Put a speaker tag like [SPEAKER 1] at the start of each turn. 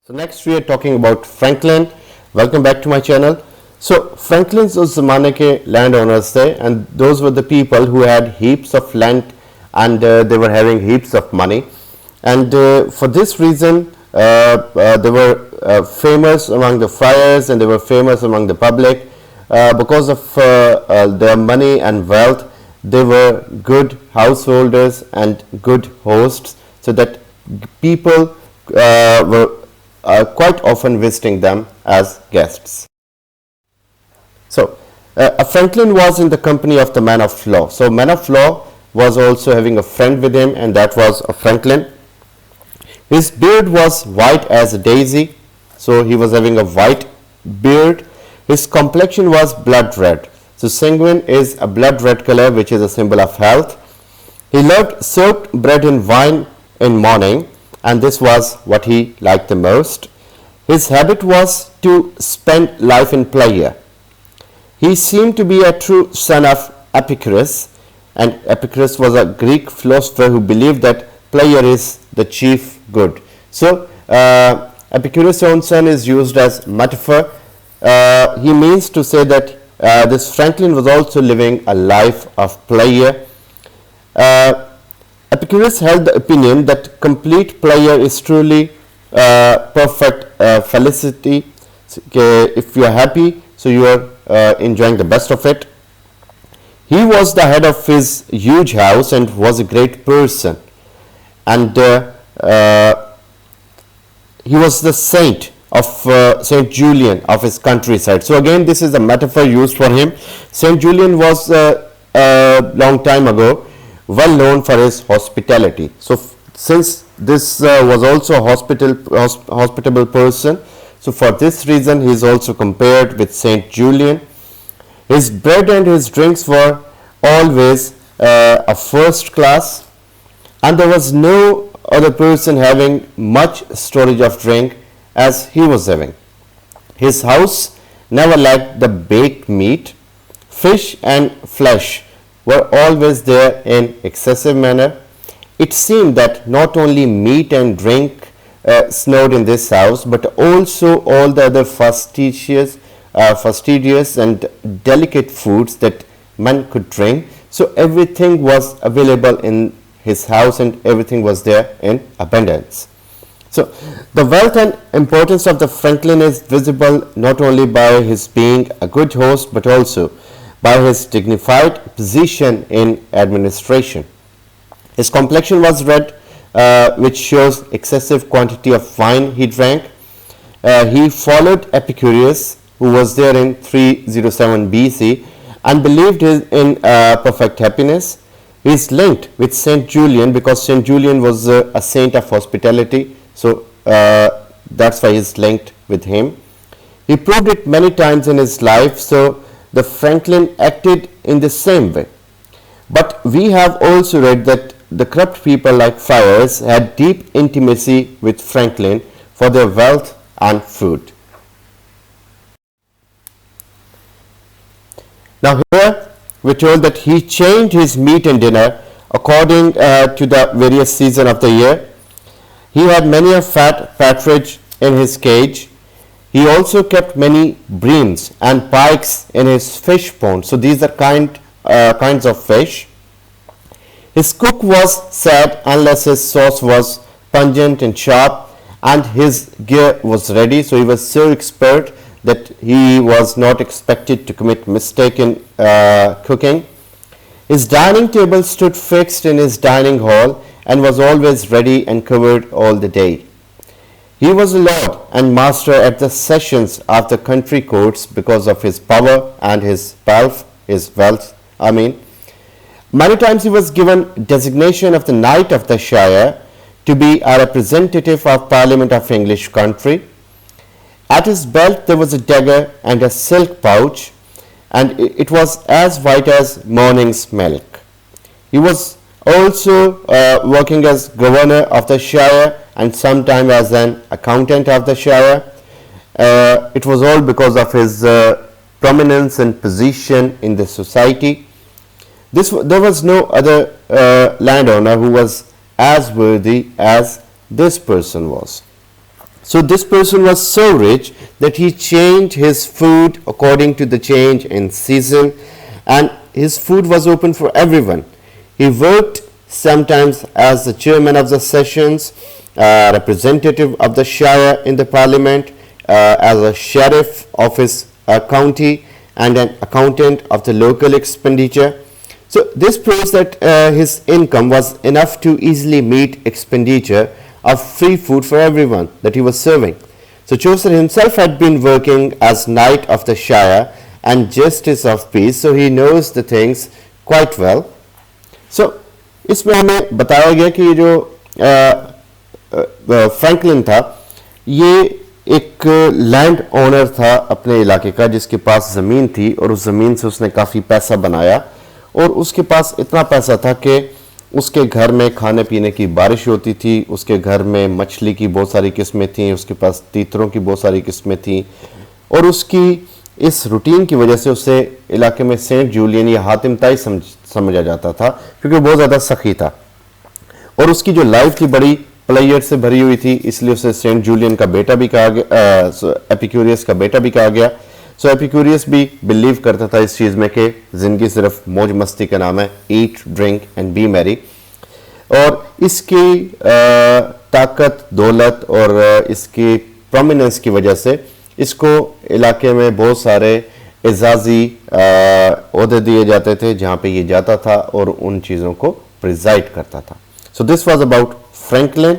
[SPEAKER 1] So next we are talking about Franklin. Welcome back to my channel. So Franklin's उस ज़माने के land owners थे, and those were the people who had heaps of land and they were having heaps of money, and for this reason they were famous among the friars and they were famous among the public because of their money and wealth. They were good householders and good hosts, so that people were quite often visiting them as guests. So, a Franklin was in the company of the man of law. So, man of law was also having a friend with him, and that was a Franklin. His beard was white as a daisy, so he was having a white beard. His complexion was blood red. So, sanguine is a blood red color, which is a symbol of health. He loved soaked bread and wine in morning, and this was what he liked the most. His habit was to spend life in pleasure. He seemed to be a true son of Epicurus, and Epicurus was a Greek philosopher who believed that pleasure is the chief good. So Epicurus' own son is used as metaphor. He means to say that this Franklin was also living a life of pleasure. Epicurus held the opinion that complete pleasure is truly perfect felicity. If you are happy, so you are enjoying the best of it. He was the head of his huge house and was a great person, and he was the saint of Saint Julian of his countryside. So again, this is a metaphor used for him. Saint Julian was a long time ago well known for his hospitality. So since this was also a hospitable person, so for this reason he is also compared with Saint Julian. His bread and his drinks were always a first class, and there was no other person having much storage of drink as he was having. His house never lacked the baked meat. Fish and flesh were always there in excessive manner. It seemed that not only meat and drink snowed in this house, but also all the other fastidious and delicate foods that man could drink. So everything was available in his house and everything was there in abundance. So the wealth and importance of the Franklin is visible not only by his being a good host, but also by his dignified position in administration. His complexion was red, which shows excessive quantity of wine he drank. He followed Epicurus, who was there in 307 BC, and believed in perfect happiness. He is linked with Saint Julian because Saint Julian was a saint of hospitality, so that's why he is linked with him. He proved it many times in his life, so the Franklin acted in the same way. But we have also read that the corrupt people like friars had deep intimacy with Franklin for their wealth and food. Now here we are told that he changed his meat and dinner according to the various season of the year. He had many a fat partridge in his cage. He also kept many breams and pikes in his fish pond. So these are kinds of fish. His cook was sad unless his sauce was pungent and sharp, and his gear was ready. So he was so expert that he was not expected to commit mistake in cooking. His dining table stood fixed in his dining hall and was always ready and covered all the day. He was a lord and master at the sessions of the country courts because of his power and his wealth. Many times he was given designation of the Knight of the Shire to be a representative of Parliament of English country. At his belt there was a dagger and a silk pouch, and it was as white as morning's milk. He was also working as governor of the Shire and sometimes as an accountant of the Shire. It was all because of his prominence and position in the society. There was no other landowner who was as worthy as this person was. So this person was so rich that he changed his food according to the change in season, and his food was open for everyone. He worked sometimes as the chairman of the sessions, representative of the shire in the parliament, as a sheriff of his county, and an accountant of the local expenditure. So this proves that his income was enough to easily meet expenditure of free food for everyone that he was serving. So Chaucer himself had been working as knight of the shire and justice of peace, so he knows the things quite well. So इसमें हमें बताया गया कि ये जो Franklin था, ये एक लैंड ओनर था अपने इलाके का, जिसके पास ज़मीन थी और उस ज़मीन से उसने काफ़ी पैसा बनाया, और उसके पास इतना पैसा था कि उसके घर में खाने पीने की बारिश होती थी, उसके घर में मछली की बहुत सारी किस्में थीं, उसके पास तीतरों की बहुत सारी किस्में थीं, और उसकी इस रूटीन की वजह से उसे इलाके में सेंट जूलियन या हातिम ताई समझा जाता था, क्योंकि वो बहुत ज़्यादा सखी था और उसकी जो लाइफ थी बड़ी प्लेयर से भरी हुई थी, इसलिए उसे सेंट जूलियन का बेटा भी कहा गया, एपिक्यूरियस का बेटा भी कहा गया। सो एपिक्यूरियस भी बिलीव करता था इस चीज़ में कि ज़िंदगी सिर्फ मौज मस्ती का नाम है, eat drink and B Mary, और इसकी ताकत, दौलत और इसकी प्रोमिनेंस की वजह से इसको इलाके में बहुत सारे एजाजी ओहदे दिए जाते थे, जहाँ पे ये जाता था और उन चीज़ों को प्रिजाइड करता था। So this was about Franklin.